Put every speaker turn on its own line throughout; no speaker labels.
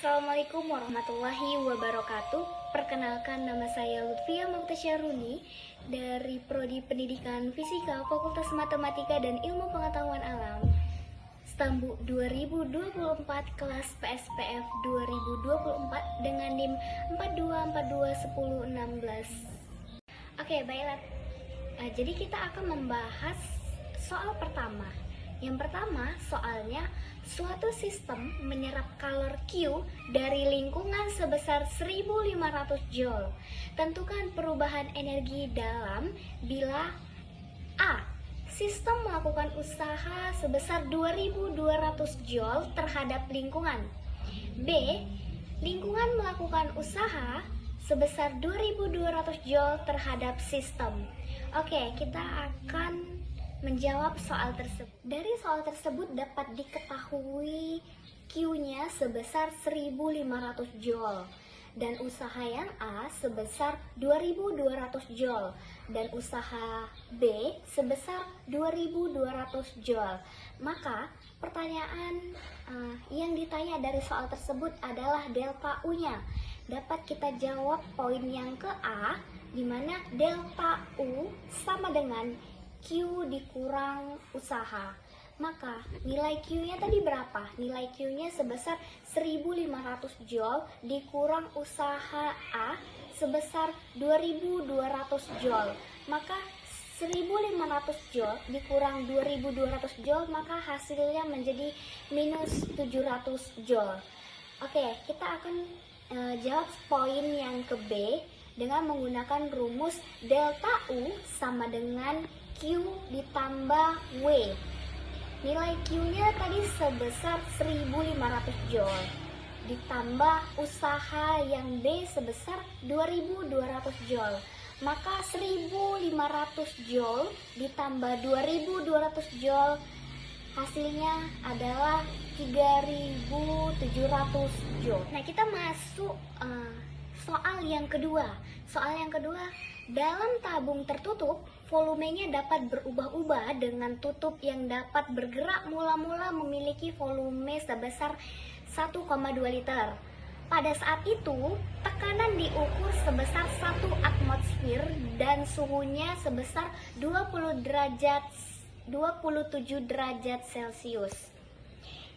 Assalamualaikum warahmatullahi wabarakatuh. Perkenalkan, nama saya Lutfia Muktasyaruni dari Prodi Pendidikan Fisika Fakultas Matematika dan Ilmu Pengetahuan Alam Stambu 2024 kelas PSPF 2024 dengan NIM 42421016. Oke, baiklah. Jadi kita akan membahas soal pertama. Yang pertama, soalnya suatu sistem menyerap kalor Q dari lingkungan sebesar 1500 Joule. Tentukan perubahan energi dalam bila A. Sistem melakukan usaha sebesar 2200 Joule terhadap lingkungan. B. Lingkungan melakukan usaha sebesar 2200 Joule terhadap sistem. Oke, kita akan menjawab soal tersebut. Dari soal tersebut dapat diketahui Q-nya sebesar 1500 Joule dan usaha yang A sebesar 2200 Joule dan usaha B sebesar 2200 Joule. Maka pertanyaan yang ditanya dari soal tersebut adalah delta U-nya. Dapat kita jawab poin yang ke A, di mana delta U sama dengan Q dikurang usaha. Maka nilai Q-nya tadi berapa? Nilai Q-nya sebesar 1500 Joule dikurang usaha A sebesar 2200 Joule. Maka 1500 Joule dikurang 2200 Joule, maka hasilnya menjadi minus 700 Joule. Oke, kita akan jawab poin yang ke B dengan menggunakan rumus delta U sama dengan Q ditambah W. Nilai Q-nya tadi sebesar 1500 Joule ditambah usaha yang B sebesar 2200 Joule. Maka 1500 Joule ditambah 2200 Joule hasilnya adalah 3700 Joule. Nah, kita masuk soal yang kedua. Soal yang kedua, dalam tabung tertutup, volumenya dapat berubah-ubah dengan tutup yang dapat bergerak mula-mula memiliki volume sebesar 1,2 liter. Pada saat itu, tekanan diukur sebesar 1 atmosfer dan suhunya sebesar 27 derajat Celcius.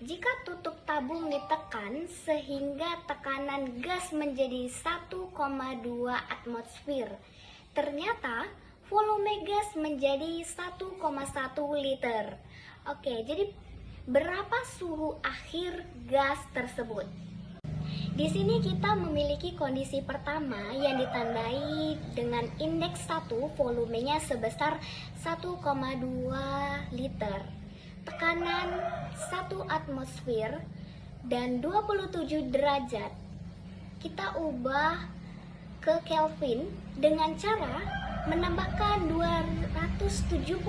Jika tutup tabung ditekan sehingga tekanan gas menjadi 1,2 atmosfer, ternyata volume gas menjadi 1,1 liter. Oke, jadi berapa suhu akhir gas tersebut? Di sini kita memiliki kondisi pertama yang ditandai dengan indeks 1, volumenya sebesar 1,2 liter. Tekanan 1 atmosfer dan 27 derajat kita ubah ke Kelvin dengan cara menambahkan 273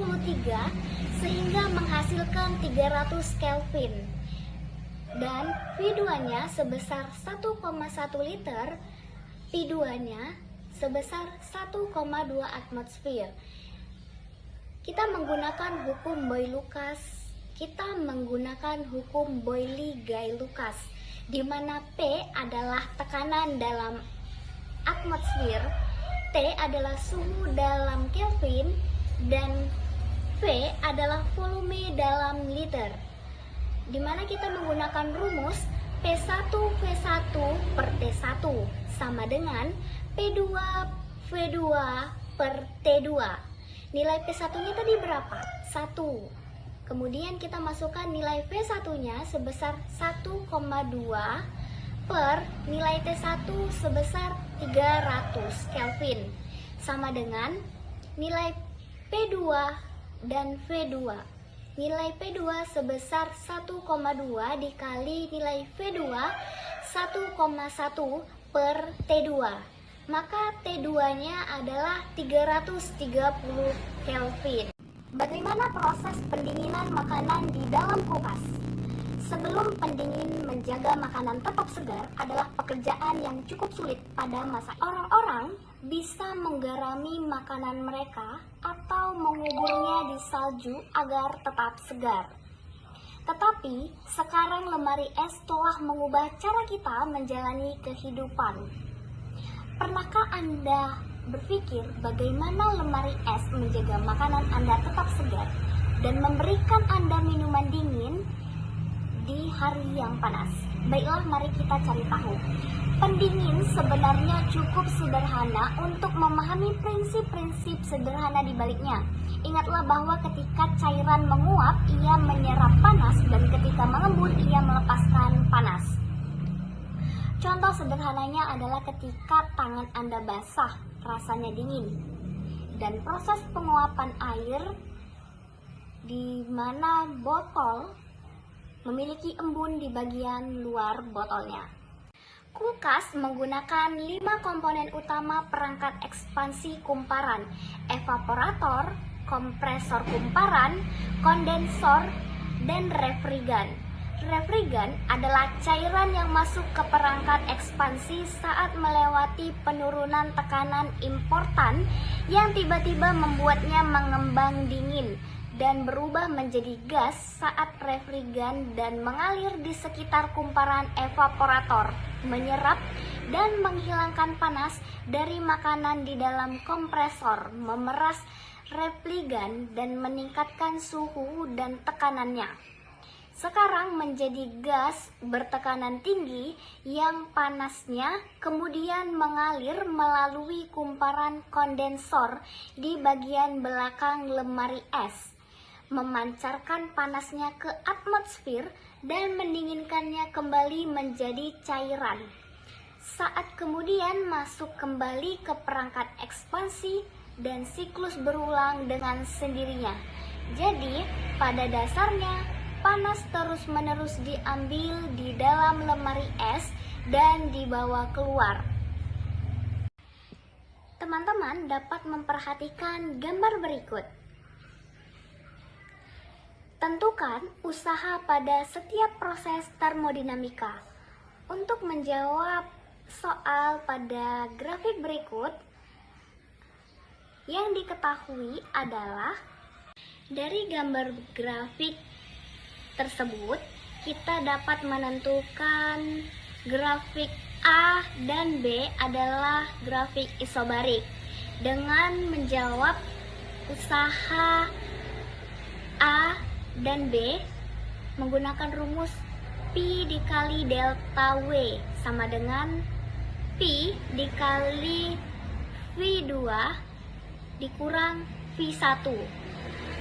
sehingga menghasilkan 300 Kelvin. Dan V2-nya sebesar 1,1 liter, P2-nya sebesar 1,2 atmosfer. Kita menggunakan hukum Boyle-Lucas. Kita menggunakan hukum Boyle-Guy-Lucas, di mana P adalah tekanan dalam atmosfer, T adalah suhu dalam Kelvin, dan V adalah volume dalam liter. Di mana kita menggunakan rumus P1V1 per T1 sama dengan P2V2 per T2. Nilai P1-nya tadi berapa? 1. Kemudian kita masukkan nilai V1-nya sebesar 1,2 per nilai T1 sebesar 300 Kelvin. Sama dengan nilai P2 dan V2. Nilai P2 sebesar 1,2 dikali nilai V2 1,1 per T2. Maka T2-nya adalah 330 Kelvin. Bagaimana proses pendinginan makanan di dalam kulkas? Sebelum pendingin menjaga makanan tetap segar adalah pekerjaan yang cukup sulit pada masa orang-orang bisa menggarami makanan mereka atau menguburnya di salju agar tetap segar. Tetapi sekarang lemari es telah mengubah cara kita menjalani kehidupan. Pernahkah Anda berpikir bagaimana lemari es menjaga makanan Anda tetap segar dan memberikan Anda minuman dingin di hari yang panas? Baiklah, mari kita cari tahu. Pendingin sebenarnya cukup sederhana untuk memahami prinsip-prinsip sederhana di baliknya. Ingatlah bahwa ketika cairan menguap, ia menyerap panas, dan ketika mengembun, ia melepaskan panas. Contoh sederhananya adalah ketika tangan Anda basah, rasanya dingin. Dan proses penguapan air di mana botol memiliki embun di bagian luar botolnya. Kulkas menggunakan 5 komponen utama perangkat ekspansi kumparan: evaporator, kompresor kumparan, kondensor, dan refrigan. Refrigan adalah cairan yang masuk ke perangkat ekspansi saat melewati penurunan tekanan importan yang tiba-tiba membuatnya mengembang dingin dan berubah menjadi gas saat refrigan dan mengalir di sekitar kumparan evaporator, menyerap dan menghilangkan panas dari makanan di dalam kompresor, memeras refrigan dan meningkatkan suhu dan tekanannya. Sekarang menjadi gas bertekanan tinggi yang panasnya kemudian mengalir melalui kumparan kondensor di bagian belakang lemari es, memancarkan panasnya ke atmosfer dan mendinginkannya kembali menjadi cairan. Saat kemudian masuk kembali ke perangkat ekspansi dan siklus berulang dengan sendirinya. Jadi, pada dasarnya panas terus-menerus diambil di dalam lemari es dan dibawa keluar. Teman-teman dapat memperhatikan gambar berikut. Tentukan usaha pada setiap proses termodinamika. Untuk menjawab soal pada grafik berikut, yang diketahui adalah dari gambar grafik tersebut kita dapat menentukan grafik A dan B adalah grafik isobarik dengan menjawab usaha A dan B menggunakan rumus P dikali delta W sama dengan P dikali V2 dikurang V1.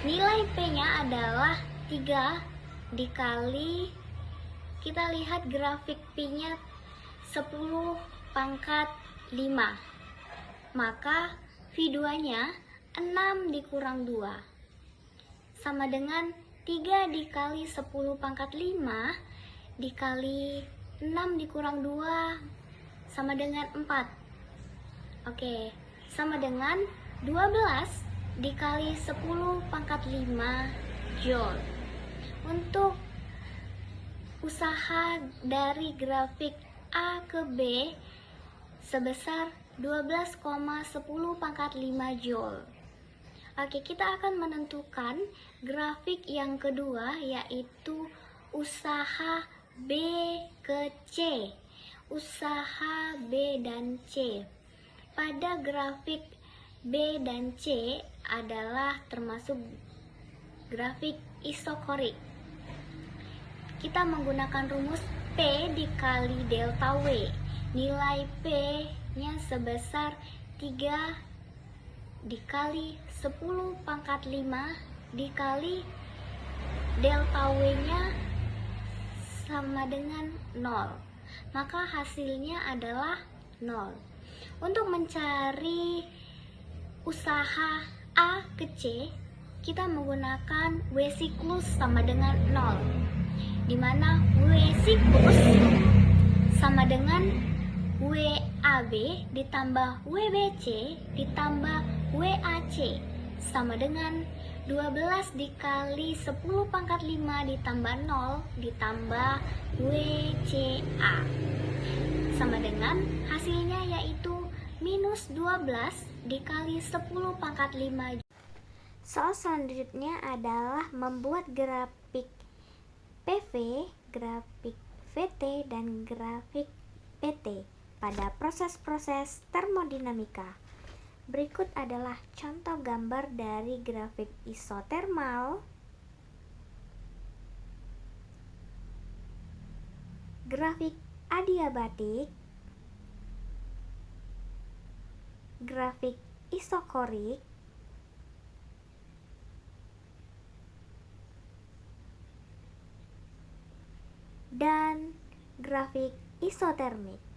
Nilai P-nya adalah 3 dikali, kita lihat grafik P-nya 10 pangkat 5. Maka V2-nya 6 dikurang 2 sama dengan 3 dikali 10 pangkat 5 dikali 6 dikurang 2 sama dengan 4. Oke, sama dengan 12 dikali 10 pangkat 5 Joule. Untuk usaha dari grafik A ke B sebesar 12,10 pangkat 5 Joule. Oke, kita akan menentukan grafik yang kedua, yaitu usaha B ke C. Usaha B dan C. Pada grafik B dan C adalah termasuk grafik isokorik. Kita menggunakan rumus P dikali delta W. Nilai P-nya sebesar 3 dikali 10 pangkat 5 dikali delta W-nya sama dengan 0. Maka hasilnya adalah 0. Untuk mencari usaha A ke C, kita menggunakan W siklus sama dengan 0. Di mana W siklus sama dengan WAB ditambah WBC ditambah WAC sama dengan 12 dikali 10 pangkat 5 ditambah 0 ditambah WCA sama dengan hasilnya yaitu minus 12 dikali 10 pangkat 5. Soal selanjutnya adalah membuat grafik PV, grafik VT, dan grafik PT pada proses-proses termodinamika. Berikut adalah contoh gambar dari grafik isotermal, grafik adiabatik, grafik isokorik, dan grafik isotermik.